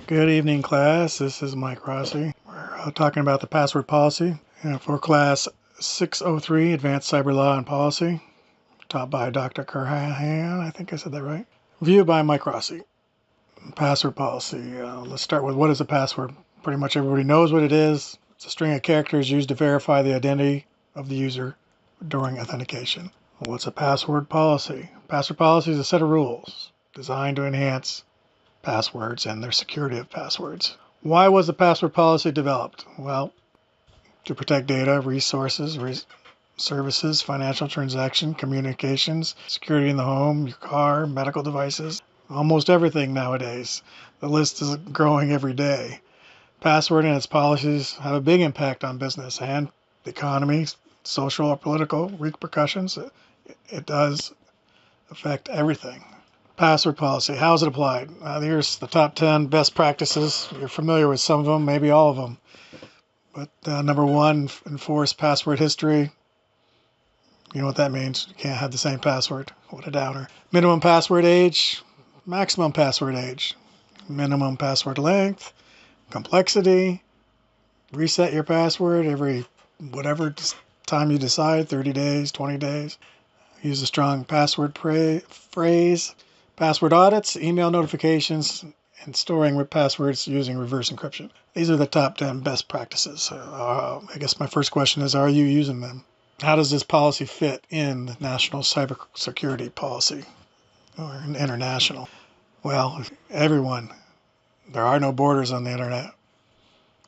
Good evening, class. This is Mike Rossi. We're talking about the password policy for class 603, Advanced Cyber Law and Policy, taught by Dr. Curhan. I think I said that right. Viewed by Mike Rossi. Password policy. Let's start with what is a password. Pretty much everybody knows what it is. It's a string of characters used to verify the identity of the user during authentication. What's a password policy? Password policy is a set of rules designed to enhance passwords and their security of passwords. Why was the password policy developed? Well, to protect data, resources, services, financial transaction, communications, security in the home, your car, medical devices, almost everything nowadays. The list is growing every day. Password and its policies have a big impact on business and the economy, social or political repercussions. It does affect everything. Password policy. How is it applied? Here's the top 10 best practices. You're familiar with some of them, maybe all of them. But number one, enforce password history. You know what that means. You can't have the same password. What a downer. Minimum password age, maximum password age, minimum password length, complexity, reset your password every whatever time you decide, 30 days, 20 days. Use a strong password phrase. Password audits, email notifications, and storing passwords using reverse encryption. These are the top 10 best practices. I guess my first question is, are you using them? How does this policy fit in the national cybersecurity policy or international? Well, everyone. There are no borders on the internet.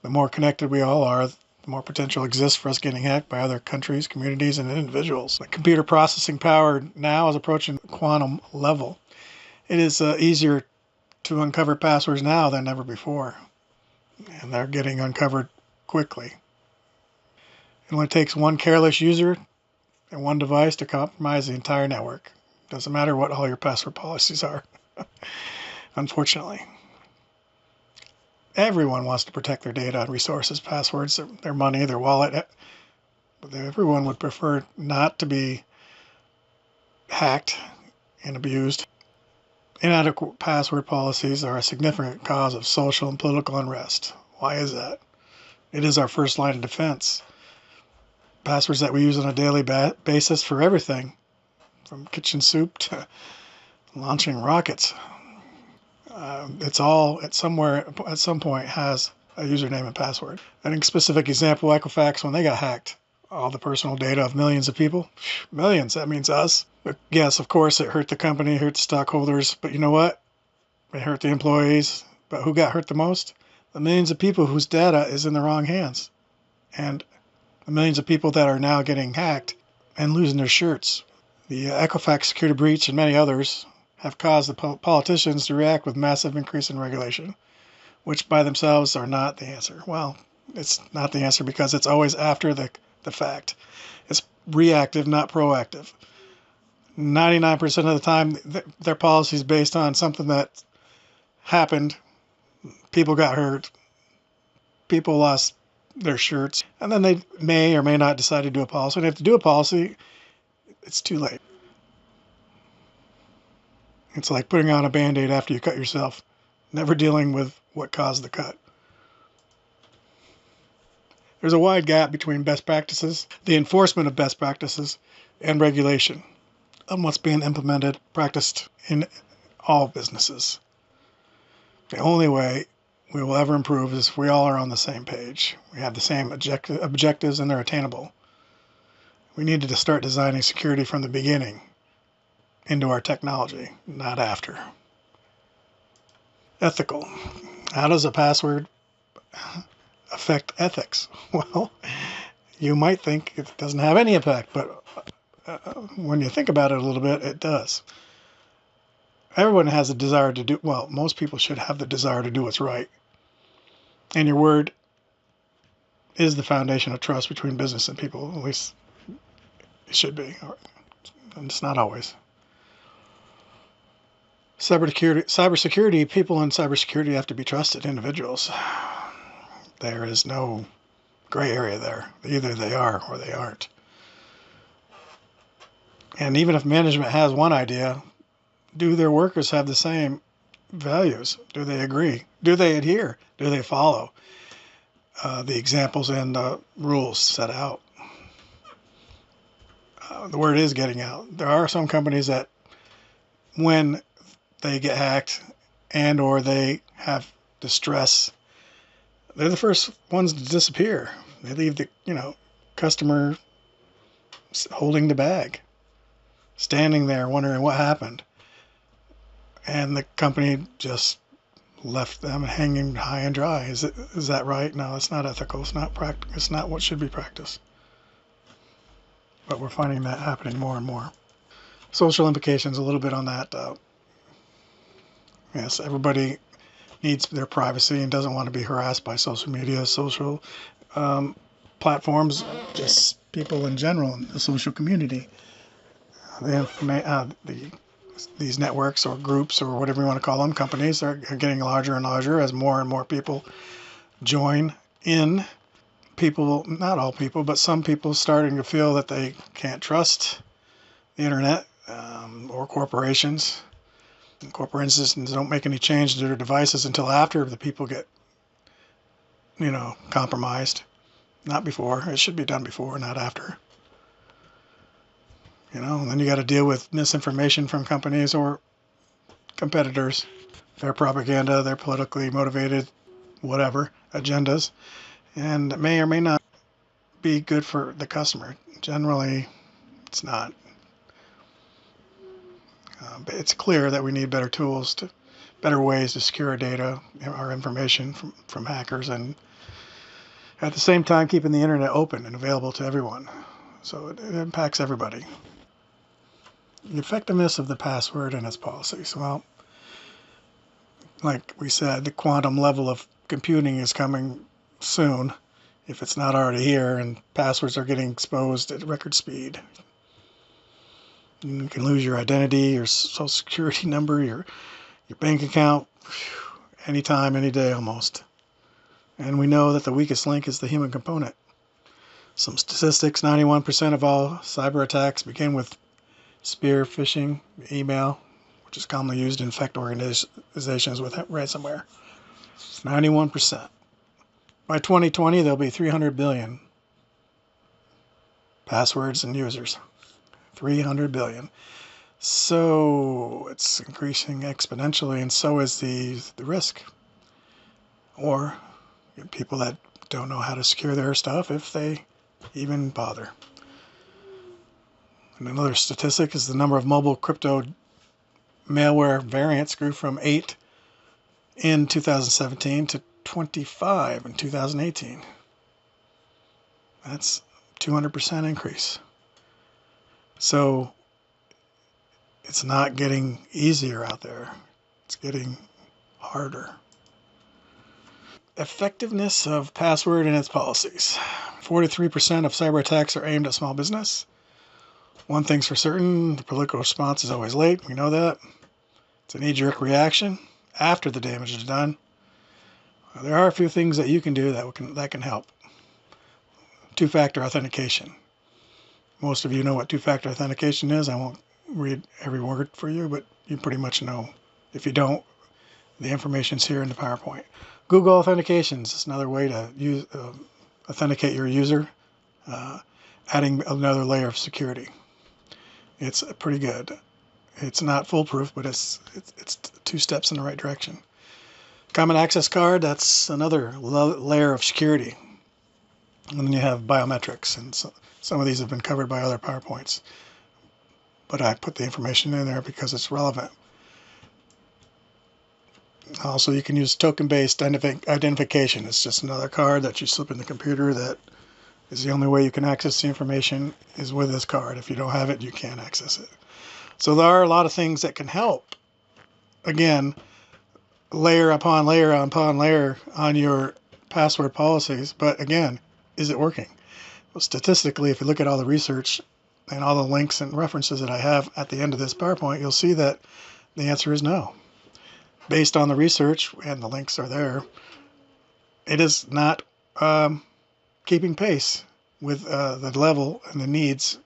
The more connected we all are, the more potential exists for us getting hacked by other countries, communities, and individuals. The computer processing power now is approaching quantum level. It is easier to uncover passwords now than ever before, and they're getting uncovered quickly. It only takes one careless user and one device to compromise the entire network. Doesn't matter what all your password policies are, unfortunately. Everyone wants to protect their data and resources, passwords, their money, their wallet. But everyone would prefer not to be hacked and abused. Inadequate password policies are a significant cause of social and political unrest. Why is that? It is our first line of defense. Passwords that we use on a daily basis for everything, from kitchen soup to launching rockets. It's all at some point has a username and password. I think specific example, Equifax, when they got hacked, all the personal data of millions of people. Millions, that means us. But yes, of course, it hurt the company, hurt the stockholders. But you know what? It hurt the employees. But who got hurt the most? The millions of people whose data is in the wrong hands. And the millions of people that are now getting hacked and losing their shirts. The Equifax security breach and many others have caused the politicians to react with massive increase in regulation, which by themselves are not the answer. Well, it's not the answer because it's always after the fact. It's reactive, not proactive. 99% of the time, their policy is based on something that happened. People got hurt. People lost their shirts. And then they may or may not decide to do a policy. And if to do a policy, it's too late. It's like putting on a Band-Aid after you cut yourself, never dealing with what caused the cut. There's a wide gap between best practices, the enforcement of best practices, and regulation on what's being implemented, practiced in all businesses. The only way we will ever improve is if we all are on the same page. We have the same objectives and they're attainable. We needed to start designing security from the beginning into our technology, not after. Ethical. How does a password affect ethics? Well, you might think it doesn't have any impact, but when you think about it a little bit, it does. Everyone has a desire to do, well, most people should have the desire to do what's right. And your word is the foundation of trust between business and people. At least it should be. And it's not always. Cybersecurity, people in cybersecurity have to be trusted individuals. There is no gray area there. Either they are or they aren't. And even if management has one idea, do their workers have the same values? Do they agree? Do they adhere? Do they follow the examples and rules set out? The word is getting out. There are some companies that when they get hacked and or they have distress, they're the first ones to disappear. They leave the customer holding the bag, standing there wondering what happened, and the company just left them hanging high and dry. Is that right? No, it's not ethical. It's not it's not what should be practiced. But we're finding that happening more and more. Social implications, a little bit on that. Yes, everybody needs their privacy and doesn't want to be harassed by social media, social platforms, just people in general in the social community. These networks or groups or whatever you want to call them, companies, are getting larger and larger as more and more people join in. People, not all people, but some people starting to feel that they can't trust the internet or corporations. And corporations don't make any change to their devices until after the people get, compromised. Not before. It should be done before, not after. And then you got to deal with misinformation from companies or competitors, their propaganda, their politically motivated, whatever, agendas, and it may or may not be good for the customer. Generally, it's not. But it's clear that we need better tools, better ways to secure our data, our information from hackers, and at the same time keeping the internet open and available to everyone. So it impacts everybody. The effectiveness of the password and its policies. Well, like we said, the quantum level of computing is coming soon, if it's not already here, and passwords are getting exposed at record speed. You can lose your identity, your social security number, your bank account, anytime, any day almost. And we know that the weakest link is the human component. Some statistics, 91% of all cyber attacks begin with spear phishing email, which is commonly used to infect organizations with ransomware. 91%. By 2020, there'll be 300 billion passwords and users. 300 billion. So it's increasing exponentially, and so is the risk. Or people that don't know how to secure their stuff, if they even bother. And another statistic is the number of mobile crypto malware variants grew from 8 in 2017 to 25 in 2018. That's 200% increase. So it's not getting easier out there. It's getting harder. Effectiveness of password and its policies. 43% of cyber attacks are aimed at small business. One thing's for certain, the political response is always late. We know that. It's a knee-jerk reaction after the damage is done. There are a few things that you can do that can help. Two-factor authentication. Most of you know what two-factor authentication is. I won't read every word for you, but you pretty much know. If you don't, the information's here in the PowerPoint. Google Authentications is another way to authenticate your user, adding another layer of security. It's pretty good. It's not foolproof, but it's 2 steps in the right direction. Common access card, that's another layer of security. And then you have biometrics, and some of these have been covered by other PowerPoints. But I put the information in there because it's relevant. Also, you can use token-based identification. It's just another card that you slip in the computer that is the only way you can access the information is with this card. If you don't have it, you can't access it. So there are a lot of things that can help. Again, layer upon layer upon layer on your password policies. But again, is it working? Well, statistically, if you look at all the research and all the links and references that I have at the end of this PowerPoint, you'll see that the answer is no. Based on the research, and the links are there, it is not keeping pace with the level and the needs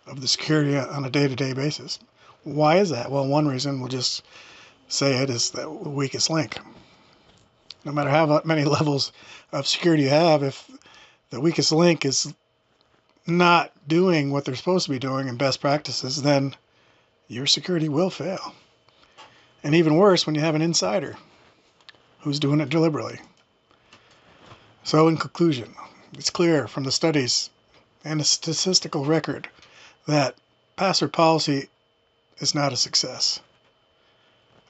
of the security on a day-to-day basis. Why is that? Well, one reason, we'll just say it is the weakest link. No matter how many levels of security you have, if the weakest link is not doing what they're supposed to be doing in best practices, then your security will fail. And even worse, when you have an insider who's doing it deliberately. So in conclusion, it's clear from the studies and the statistical record that password policy is not a success.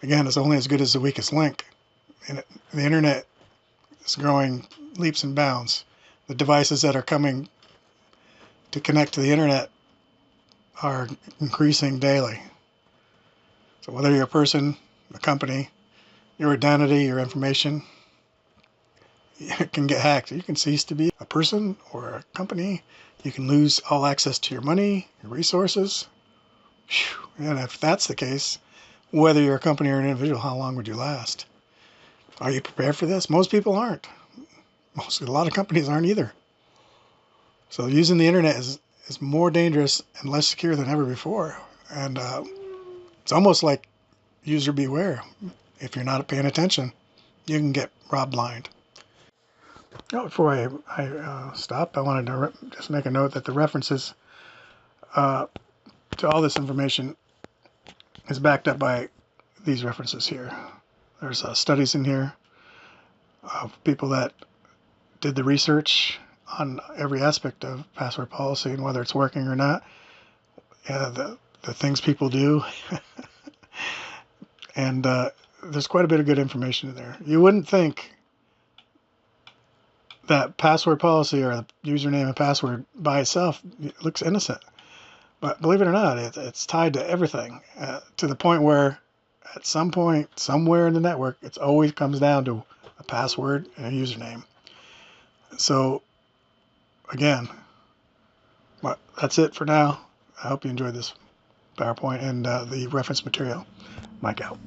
Again, it's only as good as the weakest link. And the internet is growing leaps and bounds. The devices that are coming to connect to the internet are increasing daily. So whether you're a person, a company, your identity, your information, it can get hacked. You can cease to be a person or a company. You can lose all access to your money, your resources. And if that's the case, whether you're a company or an individual, how long would you last? Are you prepared for this? Most people aren't. A lot of companies aren't either. So using the internet is more dangerous and less secure than ever before. And it's almost like user beware. If you're not paying attention, you can get robbed blind. Oh, before I stop, I wanted to just make a note that the references to all this information is backed up by these references here. There's studies in here of people that did the research on every aspect of password policy and whether it's working or not. The things people do. And there's quite a bit of good information in there. You wouldn't think that password policy or the username and password by itself looks innocent. But believe it or not, it's tied to everything to the point where at some point, somewhere in the network, it always comes down to a password and a username. So, again, that's it for now. I hope you enjoyed this PowerPoint and the reference material. Mike out.